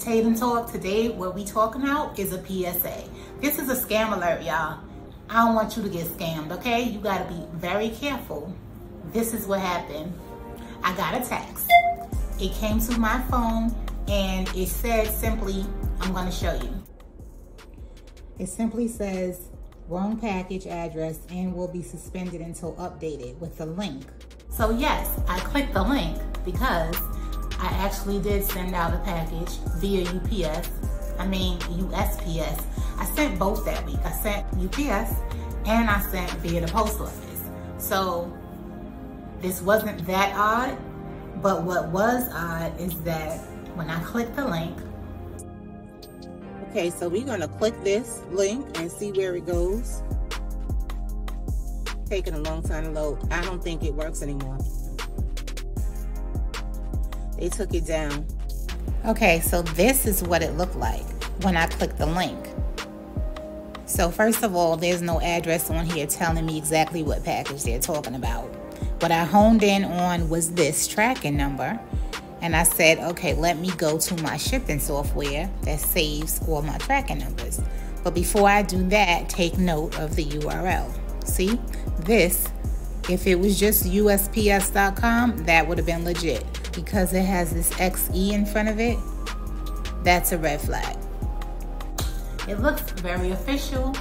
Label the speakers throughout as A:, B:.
A: Tatum Talk. Today, what we talking about is a PSA. This is a scam alert, y'all. I don't want you to get scammed, okay? You gotta be very careful. This is what happened. I got a text. It came to my phone and it said simply, I'm gonna show you. It simply says, wrong package address and will be suspended until updated with the link. So yes, I clicked the link because I actually did send out a package via USPS. I sent both that week. I sent UPS and I sent via the post office. So this wasn't that odd, but what was odd is that when I clicked the link. Okay, so we're gonna click this link and see where it goes. Taking a long time to load. I don't think it works anymore. They took it down. Okay, so this is what it looked like when I clicked the link. So first of all, there's no address on here telling me exactly what package they're talking about. What I honed in on was this tracking number. And I said, okay, let me go to my shipping software that saves all my tracking numbers. But before I do that, take note of the URL. See, this, if it was just USPS.com, that would have been legit. Because it has this XE in front of it, that's a red flag. It looks very official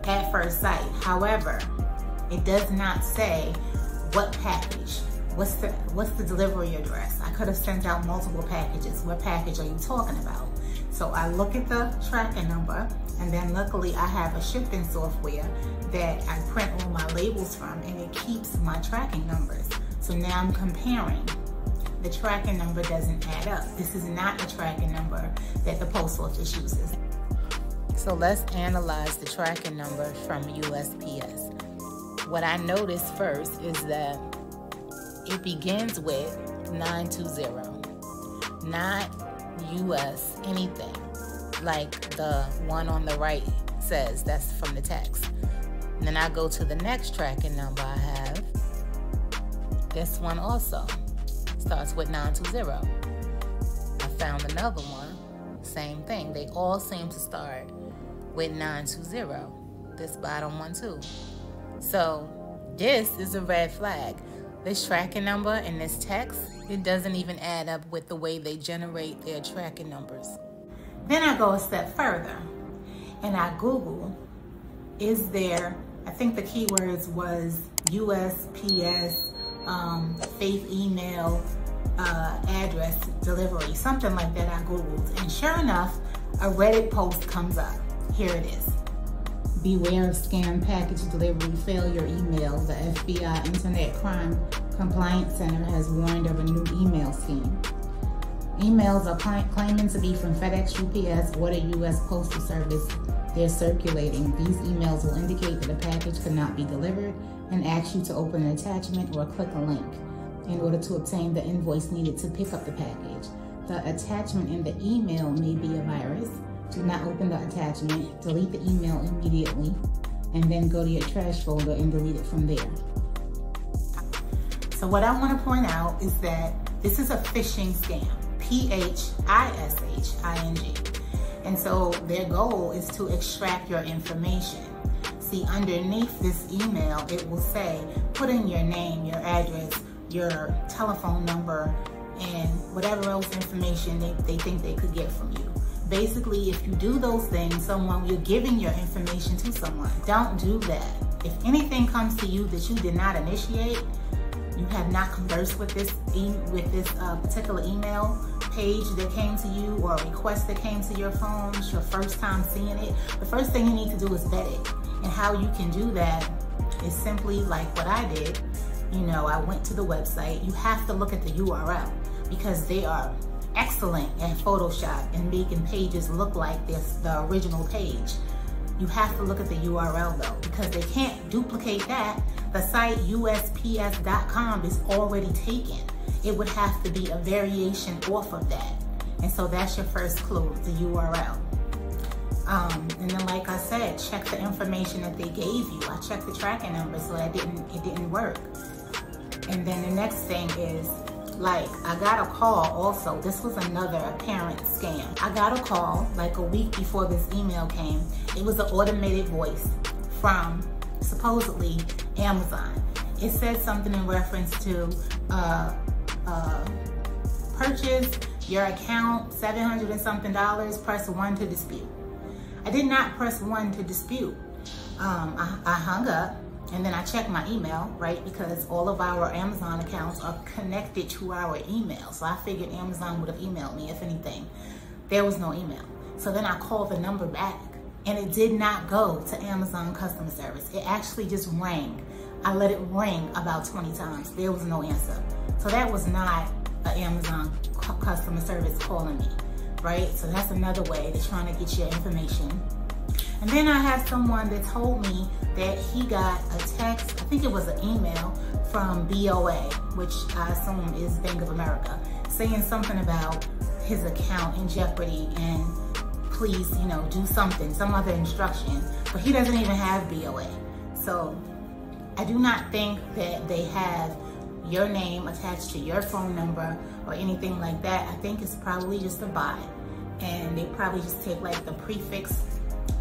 A: at first sight. However, it does not say what package. What's the delivery address? I could have sent out multiple packages. What package are you talking about? So I look at the tracking number, and then luckily I have a shipping software that I print all my labels from, and it keeps my tracking numbers. So now I'm comparing. The tracking number doesn't add up. This is not a tracking number that the post office uses. So let's analyze the tracking number from USPS. What I noticed first is that it begins with 920, not US anything, like the one on the right says. That's from the text. And then I go to the next tracking number I have. This one also starts with 920. I found another one, same thing. They all seem to start with 920. This bottom one too. So this is a red flag. This tracking number and this text, it doesn't even add up with the way they generate their tracking numbers. Then I go a step further and I Google, is there, I think the keywords was USPS, faith email, address delivery, something like that I Googled. And sure enough, a Reddit post comes up. Here it is. Beware of scam package delivery failure email. The FBI Internet Crime Compliance Center has warned of a new email scheme. Emails are claiming to be from FEDEX, UPS, or the U.S. Postal Service. They're circulating. These emails will indicate that a package could not be delivered and ask you to open an attachment or click a link in order to obtain the invoice needed to pick up the package. The attachment in the email may be a virus. Do not open the attachment, delete the email immediately, and then go to your trash folder and delete it from there. So what I want to point out is that this is a phishing scam, P-H-I-S-H-I-N-G. And so their goal is to extract your information. See, underneath this email, it will say, put in your name, your address, your telephone number, and whatever else information they think they could get from you. Basically, if you do those things, you're giving your information to someone. Don't do that. If anything comes to you that you did not initiate, you have not conversed with this particular email page that came to you or a request that came to your phone, it's your first time seeing it, the first thing you need to do is vet it. And how you can do that is simply like what I did. I went to the website. You have to look at the URL because they are excellent at Photoshop and making pages look like the original page. You have to look at the URL though, because they can't duplicate that. The site USPS.com is already taken. It would have to be a variation off of that. And so that's your first clue, the URL. And then like I said, check the information that they gave you. I checked the tracking number, so it didn't work. And then the next thing is, Like, I got a call also. This was another apparent scam. I got a call like a week before this email came. It was an automated voice from supposedly Amazon. It said something in reference to purchase your account, $700 and something, press 1 to dispute. I did not press 1 to dispute. I hung up. And then I checked my email, right? Because all of our Amazon accounts are connected to our email. So I figured Amazon would have emailed me if anything. There was no email. So then I called the number back and it did not go to Amazon customer service. It actually just rang. I let it ring about 20 times. There was no answer. So that was not an Amazon customer service calling me, right? So that's another way they're trying to get your information. And then I had someone that told me that he got a text, I think it was an email from BOA, which I assume is Bank of America, saying something about his account in jeopardy and please, you know, do something, some other instruction, but he doesn't even have BOA. So I do not think that they have your name attached to your phone number or anything like that. I think it's probably just a bot, and they probably just take like the prefix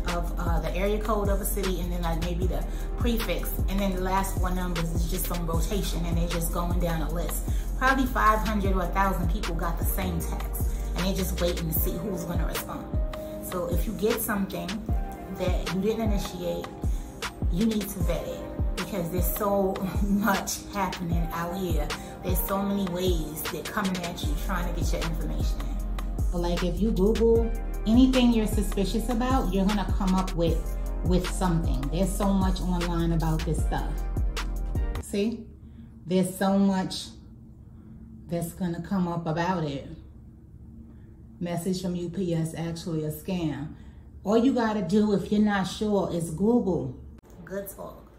A: of the area code of a city, and then like maybe the prefix, and then the last 4 numbers is just some rotation, and they're just going down a list. Probably 500 or 1,000 people got the same text, and they're just waiting to see who's going to respond. So if you get something that you didn't initiate, you need to vet it, because there's so much happening out here. There's so many ways they're coming at you trying to get your information in. Like if you Google anything you're suspicious about, you're gonna come up with something. There's so much online about this stuff. See? There's so much that's gonna come up about it. Message from UPS, actually a scam. All you gotta do if you're not sure is Google. Good talk.